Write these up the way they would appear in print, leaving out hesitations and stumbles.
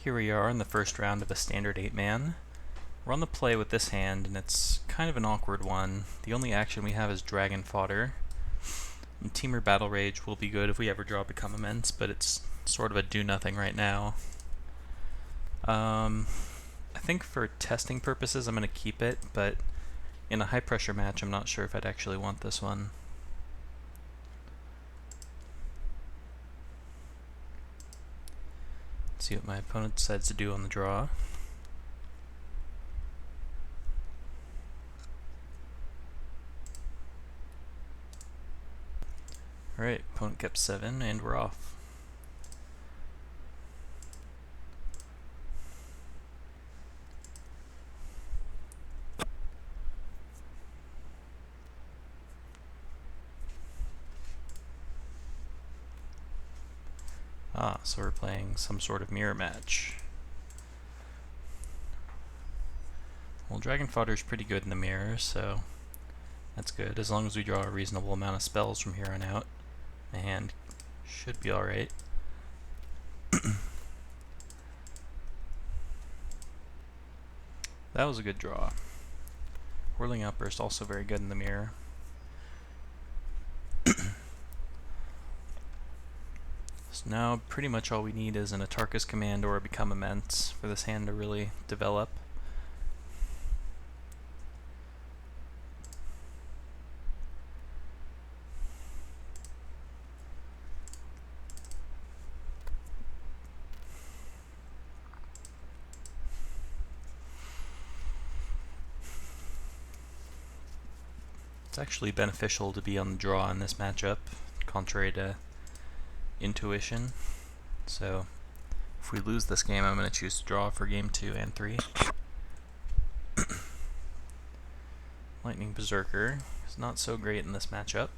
Here we are in the first round of a standard 8-man. We're on the play with this hand, and it's kind of an awkward one. The only action we have is Dragon Fodder. And Temur Battle Rage will be good if we ever draw Become Immense, but it's sort of a do-nothing right now. I think for testing purposes I'm going to keep it, but in a high-pressure match I'm not sure if I'd actually want this one. Let's see what my opponent decides to do on the draw. Alright, opponent kept 7, and we're off. So we're playing some sort of mirror match. Well, Dragon Fodder is pretty good in the mirror, so that's good. As long as we draw a reasonable amount of spells from here on out, the hand should be alright. That was a good draw. Whirling Outburst also very good in the mirror. So now pretty much all we need is an Atarka's Command or a Become Immense for this hand to really develop. It's actually beneficial to be on the draw in this matchup, contrary to intuition. So if we lose this game, I'm going to choose to draw for game 2 and 3. Lightning Berserker is not so great in this matchup.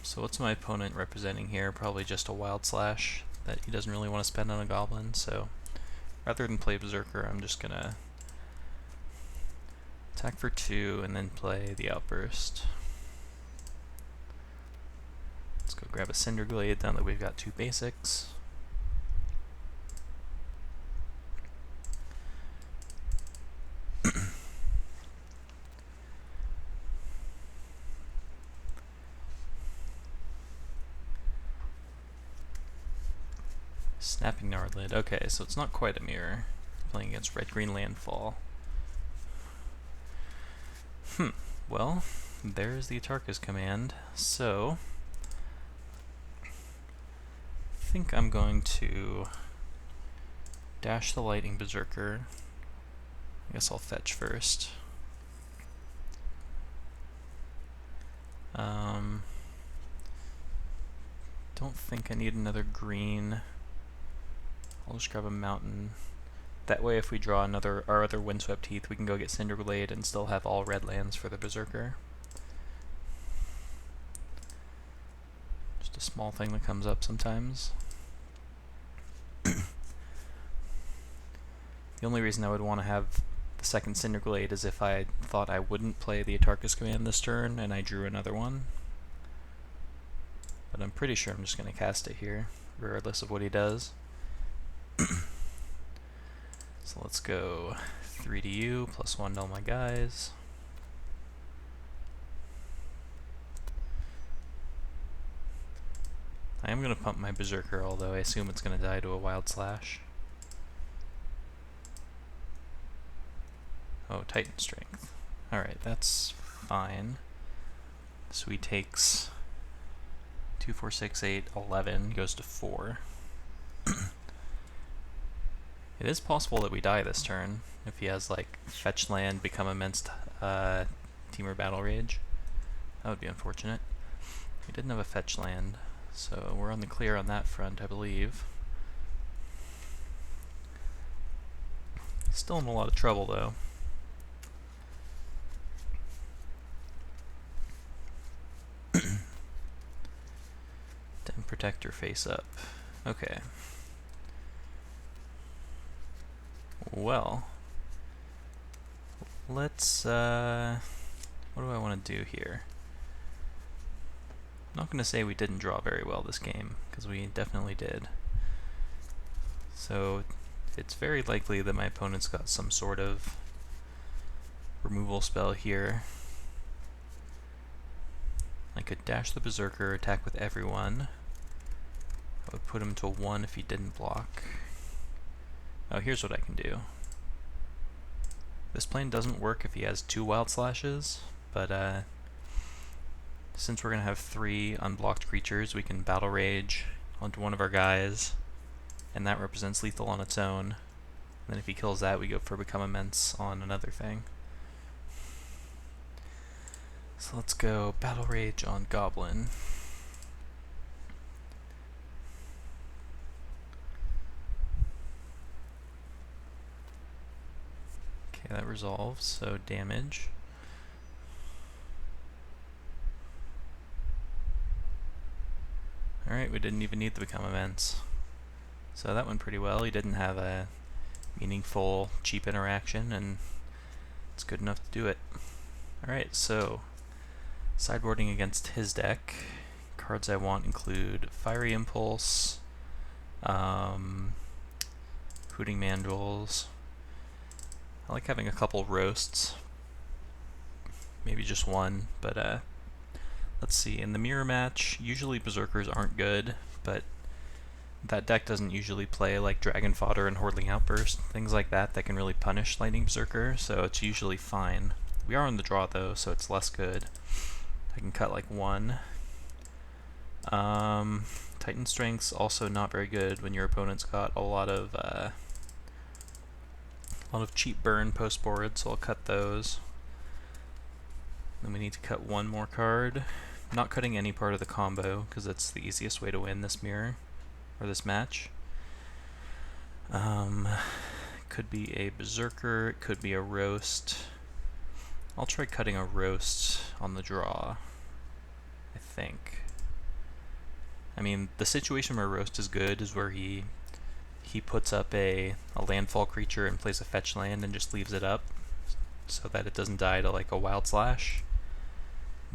So what's my opponent representing here? Probably just a Wild Slash that he doesn't really want to spend on a Goblin, so rather than play Berserker, I'm just going to attack for 2 and then play the Outburst. Let's go grab a Cinder Glade now that we've got 2 basics. Snapping Gnarlid. Okay, so it's not quite a mirror. Playing against Red-Green Landfall. Well, there's the Atarka's Command. So I think I'm going to dash the Lightning Berserker. I guess I'll fetch first. Don't think I need another green. I'll just grab a mountain. That way if we draw our other Windswept Heath, we can go get Cinder Glade and still have all red lands for the Berserker. Just a small thing that comes up sometimes. The only reason I would want to have the second Cinder Glade is if I thought I wouldn't play the Atarka's Command this turn and I drew another one. But I'm pretty sure I'm just going to cast it here, regardless of what he does. So let's go 3 to you, +1 to all my guys. I am going to pump my Berserker, although I assume it's going to die to a Wild Slash. Oh, Titan Strength. Alright, that's fine. So he takes 2, 4, 6, 8, 11, goes to 4. It is possible that we die this turn, if he has like Fetch Land, Become Immense, Temur Battle Rage. That would be unfortunate. We didn't have a Fetch Land, so we're on the clear on that front, I believe. Still in a lot of trouble though. Den Protector face up. Okay. Well, let's, what do I want to do here? I'm not going to say we didn't draw very well this game, because we definitely did. So it's very likely that my opponent's got some sort of removal spell here. I could dash the Berserker, attack with everyone. I would put him to 1 if he didn't block. Oh, here's what I can do. This plan doesn't work if he has 2 Wild Slashes, but since we're going to have 3 unblocked creatures, we can Battle Rage onto one of our guys, and that represents lethal on its own. And then if he kills that, we go for Become Immense on another thing. So let's go Battle Rage on Goblin. Okay, that resolves, so damage. Alright, we didn't even need the Become Immense. So that went pretty well. He didn't have a meaningful, cheap interaction, and it's good enough to do it. Alright, so sideboarding against his deck. Cards I want include Fiery Impulse, Hooting Mandrels. I like having a couple roasts, maybe just one, but let's see. In the mirror match, usually Berserkers aren't good, but that deck doesn't usually play like Dragon Fodder and Hordling Outburst, things like that that can really punish Lightning Berserker, so it's usually fine. We are on the draw though, so it's less good. I can cut like 1. Titan Strength's also not very good when your opponent's got a lot of cheap burn post board, so I'll cut those. Then we need to cut 1 more card. Not cutting any part of the combo, because that's the easiest way to win this mirror, or this match. Could be a Berserker, it could be a Roast. I'll try cutting a Roast on the draw, I think. I mean, the situation where Roast is good is where he puts up a landfall creature and plays a fetch land and just leaves it up so that it doesn't die to like a Wild Slash.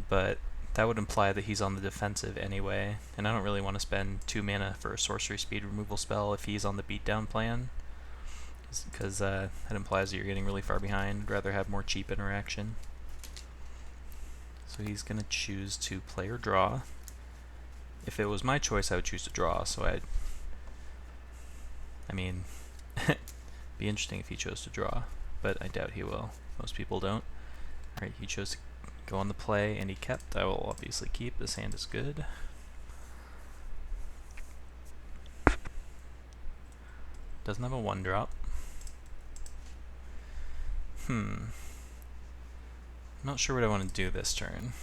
But that would imply that he's on the defensive anyway, and I don't really want to spend 2 mana for a sorcery speed removal spell if he's on the beatdown plan, because that implies that you're getting really far behind. I'd rather have more cheap interaction. So he's going to choose to play or draw. If it was my choice, I would choose to draw, so I mean, be interesting if he chose to draw, but I doubt he will. Most people don't. Alright, he chose to go on the play, and he kept. I will obviously keep. This hand is good. Doesn't have a 1-drop. Not sure what I want to do this turn.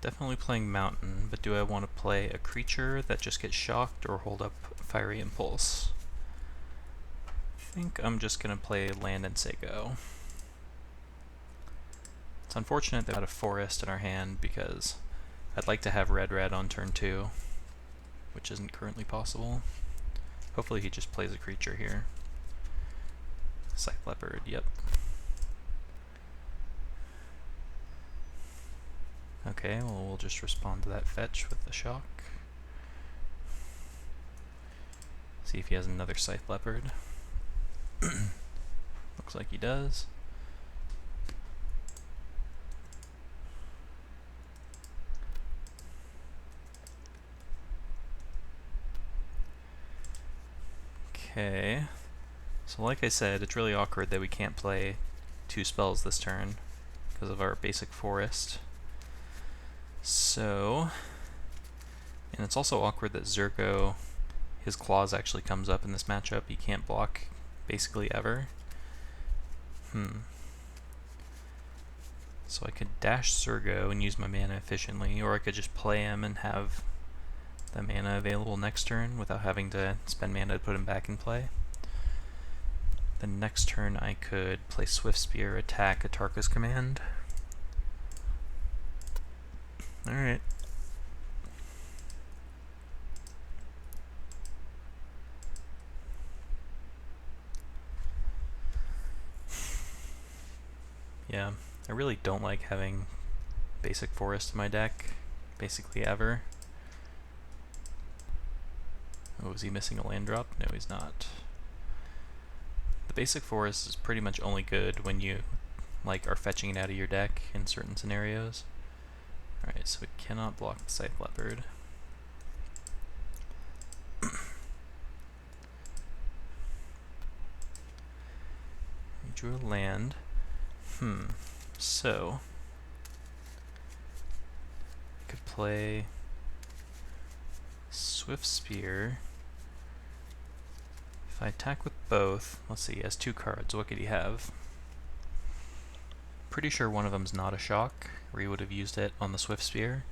Definitely playing Mountain, but do I want to play a creature that just gets shocked or hold up Fiery Impulse? I think I'm just going to play Land and say go. It's unfortunate that we had a forest in our hand because I'd like to have red on turn 2, which isn't currently possible. Hopefully he just plays a creature here. Scythe Leopard, yep. Okay, well we'll just respond to that fetch with the shock. See if he has another Scythe Leopard. Looks like he does. Okay, so like I said, it's really awkward that we can't play 2 spells this turn because of our basic forest. So, and it's also awkward that Zergo, his claws actually comes up in this matchup. He can't block basically ever. So I could dash Zergo and use my mana efficiently, or I could just play him and have the mana available next turn without having to spend mana to put him back in play. The next turn I could play Swift Spear, attack Atarka's command. Alright. Yeah, I really don't like having basic forest in my deck, basically ever. Oh, is he missing a land drop? No, he's not. The basic forest is pretty much only good when you are fetching it out of your deck in certain scenarios. Alright, so we cannot block the Scythe Leopard. We drew a land. So I could play Swift Spear. If I attack with both, let's see, he has 2 cards. What could he have? Pretty sure one of them's not a shock, or he would have used it on the Swift Spear.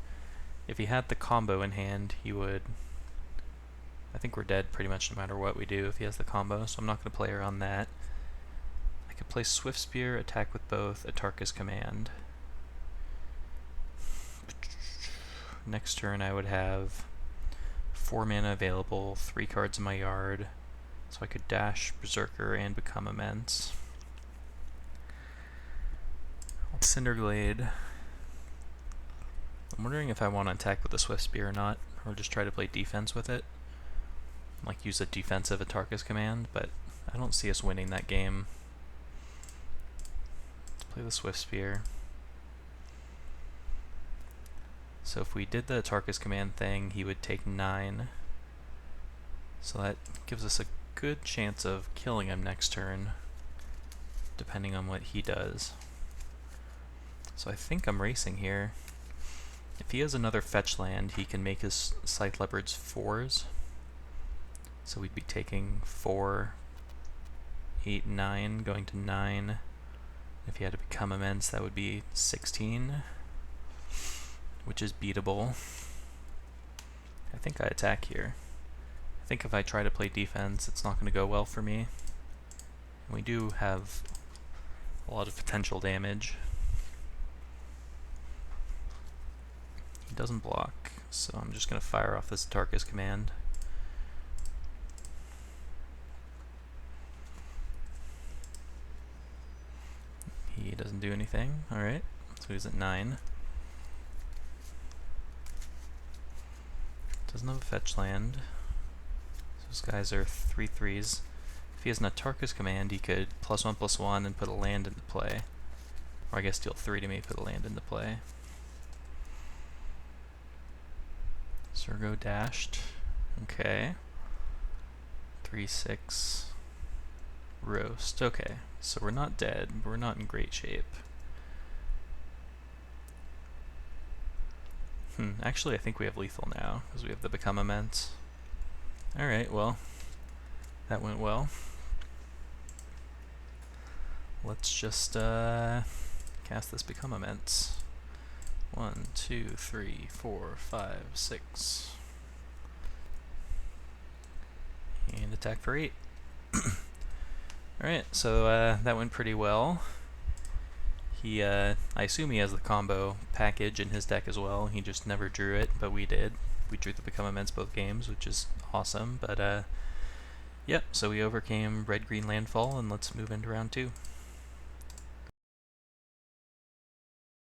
If he had the combo in hand, he would... I think we're dead pretty much no matter what we do if he has the combo, so I'm not going to play around that. I could play Swift Spear, attack with both, Atarka's Command. Next turn I would have 4 mana available, 3 cards in my yard, so I could dash Berserker and become Immense. Cinderglade. I'm wondering if I want to attack with the Swift Spear or not, or just try to play defense with it. Like use a defensive Atarka's Command, but I don't see us winning that game. Let's play the Swift Spear. So if we did the Atarka's Command thing, he would take 9. So that gives us a good chance of killing him next turn, depending on what he does. So I think I'm racing here. If he has another fetch land, he can make his Scythe Leopards 4s. So we'd be taking 4, 8, 9, going to 9. If he had to become Immense, that would be 16, which is beatable. I think I attack here. I think if I try to play defense, it's not going to go well for me. And we do have a lot of potential damage. He doesn't block, so I'm just going to fire off this Atarka's Command. He doesn't do anything. Alright, so he's at 9. Doesn't have a fetch land. So those guys are 3/3s. If he has an Atarka's Command, he could +1/+1 and put a land into play. Or I guess deal 3 to me, put a land into play. Surgo dashed. Okay. 3/6. Roast. Okay. So we're not dead, but we're not in great shape. Actually I think we have lethal now, because we have the Become Immense. Alright, well, that went well. Let's just cast this Become Immense. 1, 2, 3, 4, 5, 6. And attack for 8. Alright, so that went pretty well. He, I assume he has the combo package in his deck as well. He just never drew it, but we did. We drew the Become Immense both games, which is awesome. But, yep, so we overcame Red-Green Landfall, and let's move into round 2.